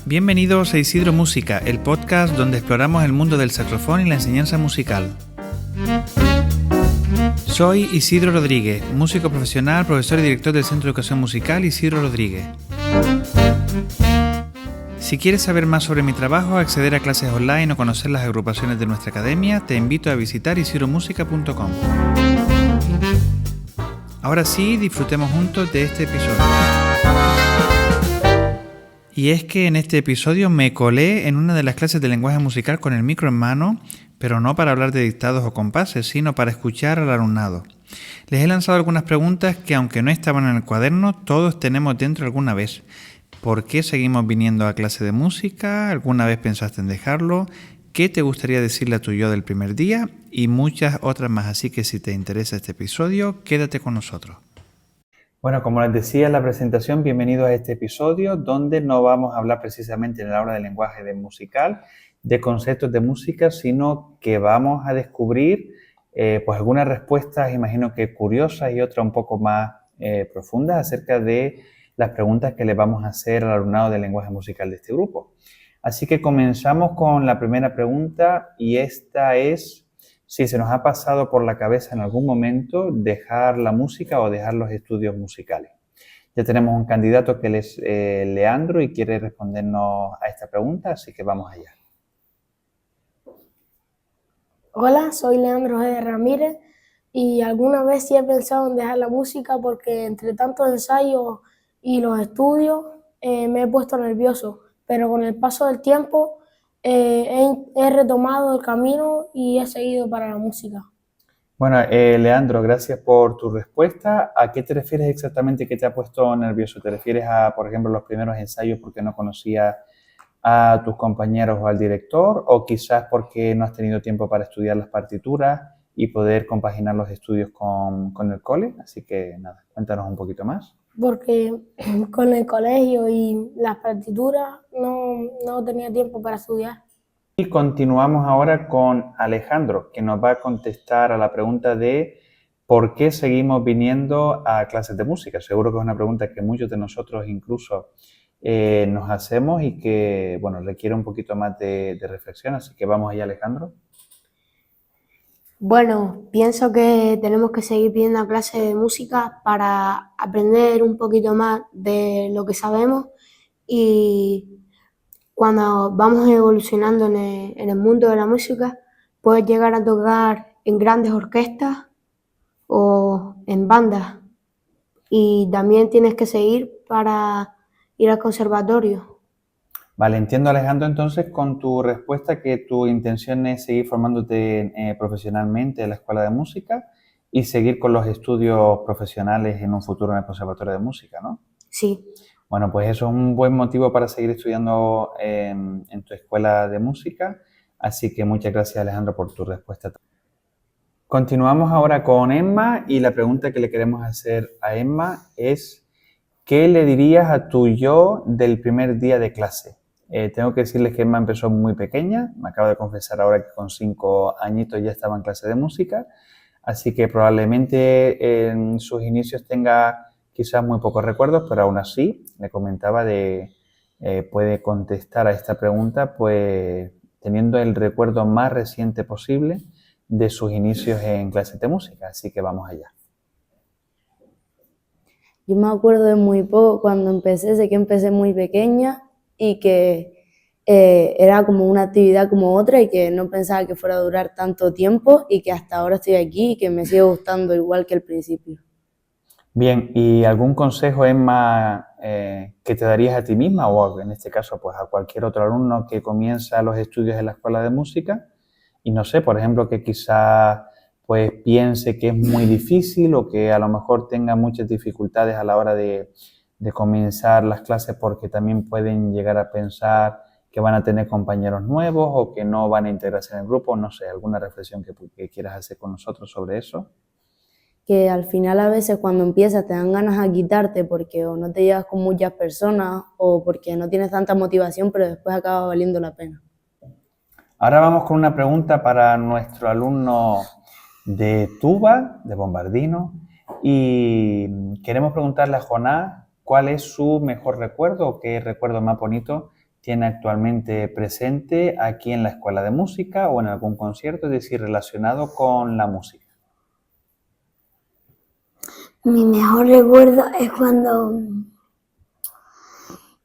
Bienvenidos a Isidro Música, el podcast donde exploramos el mundo del saxofón y la enseñanza musical. Soy Isidro Rodríguez, músico profesional, profesor y director del Centro de Educación Musical Isidro Rodríguez. Si quieres saber más sobre mi trabajo, acceder a clases online o conocer las agrupaciones de nuestra academia, te invito a visitar isidromusica.com. Ahora sí, disfrutemos juntos de este episodio. Y es que en este episodio me colé en una de las clases de lenguaje musical con el micro en mano, pero no para hablar de dictados o compases, sino para escuchar al alumnado. Les he lanzado algunas preguntas que, aunque no estaban en el cuaderno, todos tenemos dentro alguna vez. ¿Por qué seguimos viniendo a clase de música? ¿Alguna vez pensaste en dejarlo? ¿Qué te gustaría decirle a tu yo del primer día? Y muchas otras más. Así que si te interesa este episodio, quédate con nosotros. Bueno, como les decía en la presentación, bienvenidos a este episodio donde no vamos a hablar precisamente en la aula de lenguaje musical de conceptos de música, sino que vamos a descubrir pues algunas respuestas, imagino que curiosas y otras un poco más profundas acerca de las preguntas que le vamos a hacer al alumnado de lenguaje musical de este grupo. Así que comenzamos con la primera pregunta y esta es: si se nos ha pasado por la cabeza en algún momento dejar la música o dejar los estudios musicales. Ya tenemos un candidato que es Leandro y quiere respondernos a esta pregunta, así que vamos allá. Hola, soy Leandro G. Ramírez y alguna vez sí he pensado en dejar la música porque entre tantos ensayos y los estudios me he puesto nervioso, pero con el paso del tiempo he retomado el camino y he seguido para la música. Bueno, Leandro, gracias por tu respuesta. ¿A qué te refieres exactamente que te ha puesto nervioso? ¿Te refieres a, por ejemplo, los primeros ensayos porque no conocías a tus compañeros o al director? ¿O quizás porque no has tenido tiempo para estudiar las partituras y poder compaginar los estudios con el cole? Así que nada, cuéntanos un poquito más. Porque con el colegio y las partituras no tenía tiempo para estudiar. Y continuamos ahora con Alejandro, que nos va a contestar a la pregunta de ¿por qué seguimos viniendo a clases de música? Seguro que es una pregunta que muchos de nosotros incluso nos hacemos y que, bueno, requiere un poquito más de reflexión, así que vamos allá, Alejandro. Bueno, pienso que tenemos que seguir viendo clases de música para aprender un poquito más de lo que sabemos y cuando vamos evolucionando en el mundo de la música, puedes llegar a tocar en grandes orquestas o en bandas y también tienes que seguir para ir al conservatorio. Vale, entiendo, Alejandro, entonces con tu respuesta que tu intención es seguir formándote profesionalmente en la escuela de música y seguir con los estudios profesionales en un futuro en el conservatorio de música, ¿no? Sí. Bueno, pues eso es un buen motivo para seguir estudiando en tu escuela de música, así que muchas gracias, Alejandro, por tu respuesta. Continuamos ahora con Emma y la pregunta que le queremos hacer a Emma es: ¿qué le dirías a tu yo del primer día de clase? Tengo que decirles que Emma empezó muy pequeña, me acabo de confesar ahora que con 5 añitos ya estaba en clase de música, así que probablemente en sus inicios tenga quizás muy pocos recuerdos, pero aún así le comentaba puede contestar a esta pregunta pues teniendo el recuerdo más reciente posible de sus inicios en clases de música, así que vamos allá. Yo me acuerdo de muy poco cuando empecé, sé que empecé muy pequeña y que era como una actividad como otra y que no pensaba que fuera a durar tanto tiempo y que hasta ahora estoy aquí y que me sigue gustando igual que al principio. Bien, ¿y algún consejo, Emma, que te darías a ti misma o en este caso pues a cualquier otro alumno que comienza los estudios en la escuela de música? Y no sé, por ejemplo, que quizás pues piense que es muy difícil o que a lo mejor tenga muchas dificultades a la hora de comenzar las clases porque también pueden llegar a pensar que van a tener compañeros nuevos o que no van a integrarse en el grupo. No sé, ¿alguna reflexión que quieras hacer con nosotros sobre eso? Que al final a veces cuando empiezas te dan ganas a quitarte porque o no te llevas con muchas personas o porque no tienes tanta motivación, pero después acaba valiendo la pena. Ahora vamos con una pregunta para nuestro alumno de tuba, de bombardino, y queremos preguntarle a Jonás ¿cuál es su mejor recuerdo o qué recuerdo más bonito tiene actualmente presente aquí en la escuela de música o en algún concierto, es decir, relacionado con la música? Mi mejor recuerdo es cuando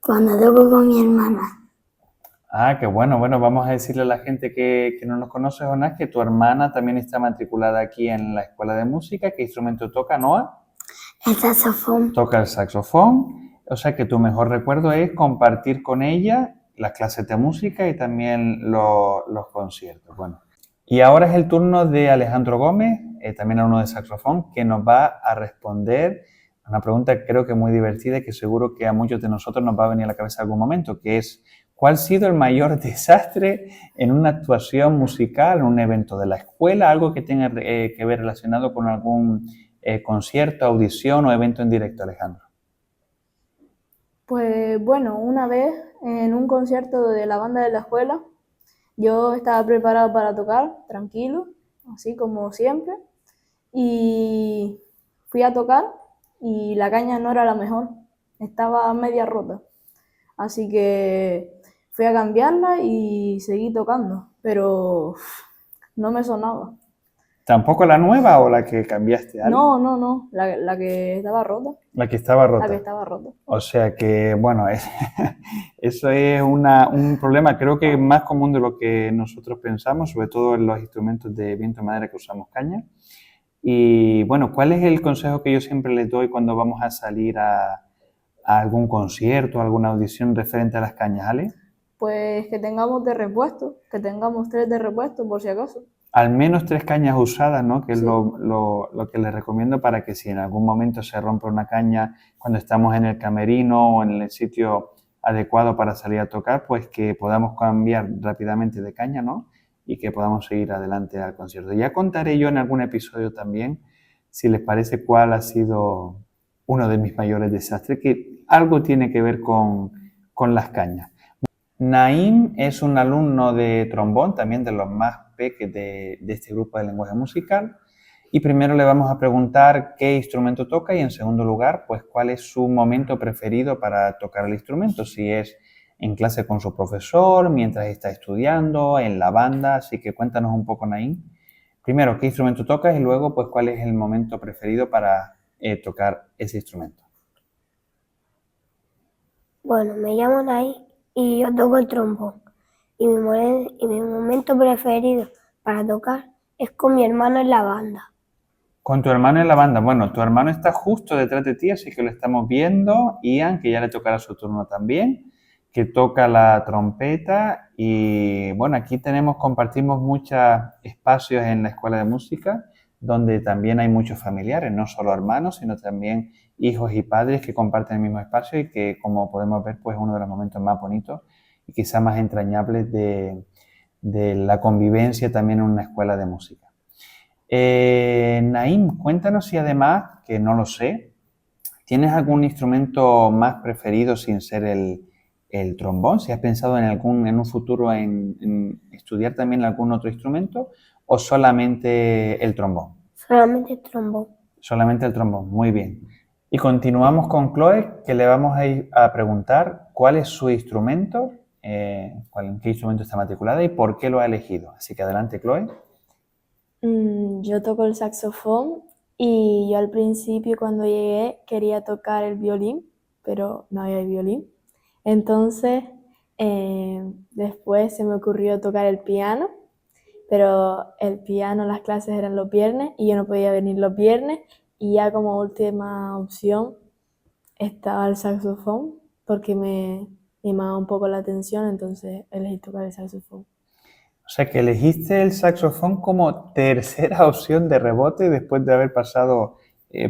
toco con mi hermana. Ah, qué bueno. Bueno, vamos a decirle a la gente que no nos conoce, Jonás, que tu hermana también está matriculada aquí en la escuela de música. ¿Qué instrumento toca, Noah? El saxofón. Toca el saxofón. O sea que tu mejor recuerdo es compartir con ella las clases de música y también los conciertos. Bueno. Y ahora es el turno de Alejandro Gómez, también alumno de saxofón, que nos va a responder a una pregunta que creo que es muy divertida y que seguro que a muchos de nosotros nos va a venir a la cabeza en algún momento, que es ¿cuál ha sido el mayor desastre en una actuación musical, en un evento de la escuela, algo que tenga que ver relacionado con algún concierto, audición o evento en directo, Alejandro? Pues bueno, una vez en un concierto de la banda de la escuela, yo estaba preparado para tocar, tranquilo, así como siempre, y fui a tocar y la caña no era la mejor, estaba media rota. Así que fui a cambiarla y seguí tocando, pero no me sonaba. ¿Tampoco la nueva o la que cambiaste, Ale? No, la que estaba rota, La que estaba rota. la que estaba rota. O sea que, bueno, eso es un problema creo que más común de lo que nosotros pensamos, sobre todo en los instrumentos de viento y madera que usamos caña. Y bueno, ¿cuál es el consejo que yo siempre les doy cuando vamos a salir a algún concierto, a alguna audición referente a las cañas, Ale? Pues que tengamos de repuesto, que tengamos 3 de repuesto por si acaso. Al menos 3 cañas usadas, ¿no? Que es Sí. lo que les recomiendo para que si en algún momento se rompe una caña cuando estamos en el camerino o en el sitio adecuado para salir a tocar, pues que podamos cambiar rápidamente de caña, ¿no? Y que podamos seguir adelante al concierto. Ya contaré yo en algún episodio también, si les parece, cuál ha sido uno de mis mayores desastres, que algo tiene que ver con las cañas. Naim es un alumno de trombón, también de los más peques de este grupo de lenguaje musical. Y primero le vamos a preguntar qué instrumento toca y en segundo lugar, pues cuál es su momento preferido para tocar el instrumento, si es en clase con su profesor, mientras está estudiando, en la banda. Así que cuéntanos un poco, Naim. Primero, qué instrumento tocas y luego, pues cuál es el momento preferido para tocar ese instrumento. Bueno, me llamo Naí y yo toco el trombón. Y mi momento preferido para tocar es con mi hermano en la banda. Con tu hermano en la banda. Bueno, tu hermano está justo detrás de ti, así que lo estamos viendo. Ian, que ya le tocará su turno también, que toca la trompeta. Y bueno, aquí compartimos muchos espacios en la escuela de música, donde también hay muchos familiares, no solo hermanos, sino también hijos y padres que comparten el mismo espacio y que, como podemos ver, pues es uno de los momentos más bonitos y quizá más entrañables de la convivencia también en una escuela de música. Naim, cuéntanos si además, que no lo sé, ¿tienes algún instrumento más preferido sin ser el trombón? ¿Si has pensado en un futuro en estudiar también algún otro instrumento o solamente el trombón? Solamente el trombón. Solamente el trombón, muy bien. Y continuamos con Chloe, que le vamos a ir a preguntar cuál es su instrumento, en qué instrumento está matriculada y por qué lo ha elegido. Así que adelante, Chloe. Yo toco el saxofón y yo al principio cuando llegué quería tocar el violín, pero no había violín. Entonces después se me ocurrió tocar el piano, pero el piano, las clases eran los viernes y yo no podía venir los viernes y ya como última opción estaba el saxofón porque me llamaba un poco la atención, entonces elegí tocar el saxofón. O sea que elegiste el saxofón como tercera opción de rebote después de haber pasado,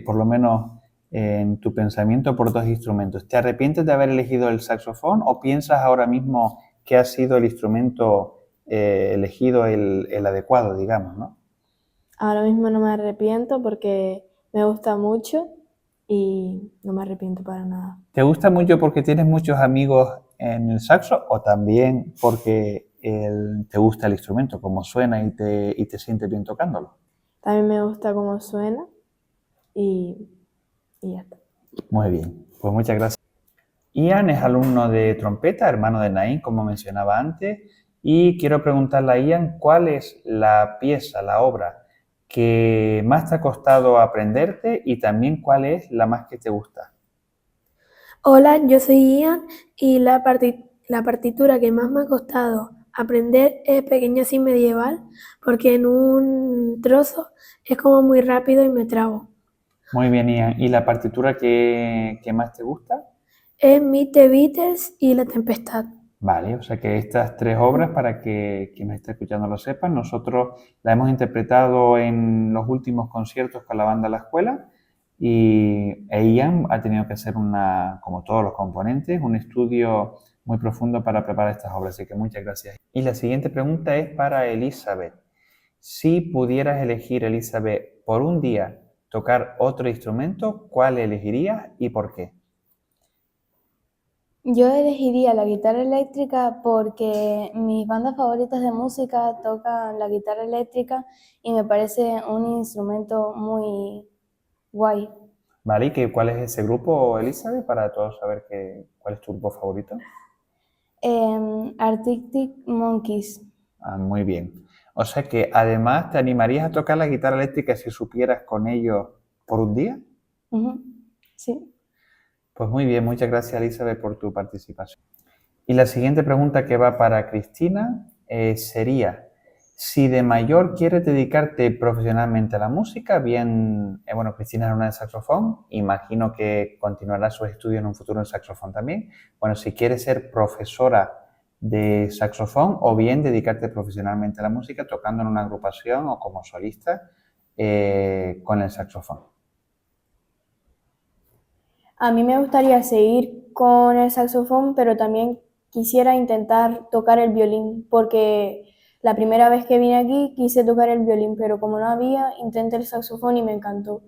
por lo menos en tu pensamiento, por 2 instrumentos. ¿Te arrepientes de haber elegido el saxofón o piensas ahora mismo que ha sido el instrumento elegido el adecuado, digamos, ¿no? Ahora mismo no me arrepiento porque me gusta mucho y no me arrepiento para nada. ¿Te gusta mucho porque tienes muchos amigos en el saxo o también porque te gusta el instrumento, cómo suena y te sientes bien tocándolo? También me gusta cómo suena y ya está. Muy bien. Pues muchas gracias. Ian es alumno de trompeta, hermano de Naín, como mencionaba antes, y quiero preguntarle a Ian cuál es la pieza, la obra que más te ha costado aprenderte y también cuál es la más que te gusta. Hola, yo soy Ian y la partitura que más me ha costado aprender es Pequeña Sin Medieval, porque en un trozo es como muy rápido y me trabo. Muy bien, Ian. ¿Y la partitura que más te gusta? Es Meet the Beatles y La Tempestad. Vale, o sea que estas tres obras, para que quien nos esté escuchando lo sepan, nosotros la hemos interpretado en los últimos conciertos con la banda La Escuela y Ian ha tenido que hacer como todos los componentes, un estudio muy profundo para preparar estas obras, así que muchas gracias. Y la siguiente pregunta es para Elizabeth. Si pudieras elegir, Elizabeth, por un día tocar otro instrumento, ¿cuál elegirías y por qué? Yo elegiría la guitarra eléctrica porque mis bandas favoritas de música tocan la guitarra eléctrica y me parece un instrumento muy guay. Vale, ¿y cuál es ese grupo, Elizabeth, para todos saber cuál es tu grupo favorito? Arctic Monkeys. Muy bien. O sea que además te animarías a tocar la guitarra eléctrica si supieras con ellos por un día. Sí. Pues muy bien, muchas gracias, Elizabeth, por tu participación. Y la siguiente pregunta que va para Cristina sería, si de mayor quieres dedicarte profesionalmente a la música, bien, bueno, Cristina es alumna de saxofón, imagino que continuará sus estudios en un futuro en saxofón también. Bueno, si quieres ser profesora de saxofón o bien dedicarte profesionalmente a la música tocando en una agrupación o como solista con el saxofón. A mí me gustaría seguir con el saxofón, pero también quisiera intentar tocar el violín, porque la primera vez que vine aquí quise tocar el violín, pero como no había, intenté el saxofón y me encantó.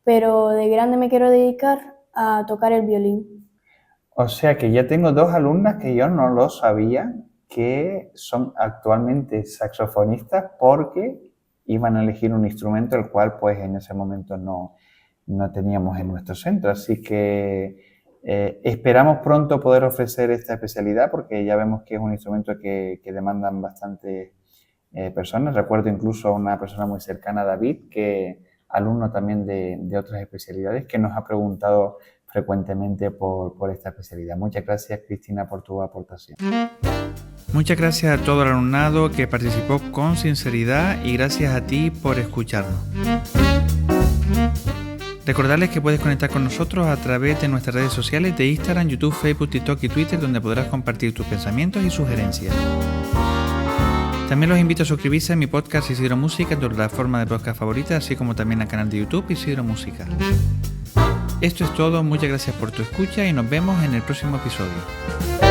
Pero de grande me quiero dedicar a tocar el violín. O sea que ya tengo dos alumnas que yo no lo sabía, que son actualmente saxofonistas porque iban a elegir un instrumento el cual pues en ese momento no teníamos en nuestro centro. Así que esperamos pronto poder ofrecer esta especialidad porque ya vemos que es un instrumento que demandan bastantes personas. Recuerdo incluso a una persona muy cercana a David, que alumno también de otras especialidades, que nos ha preguntado frecuentemente por esta especialidad. Muchas gracias, Cristina, por tu aportación. Muchas gracias a todo el alumnado que participó con sinceridad y gracias a ti por escucharnos. Recordarles que puedes conectar con nosotros a través de nuestras redes sociales de Instagram, YouTube, Facebook, TikTok y Twitter, donde podrás compartir tus pensamientos y sugerencias. También los invito a suscribirse a mi podcast Isidro Música en tu plataforma de podcast favorita, así como también al canal de YouTube Isidro Música. Esto es todo, muchas gracias por tu escucha y nos vemos en el próximo episodio.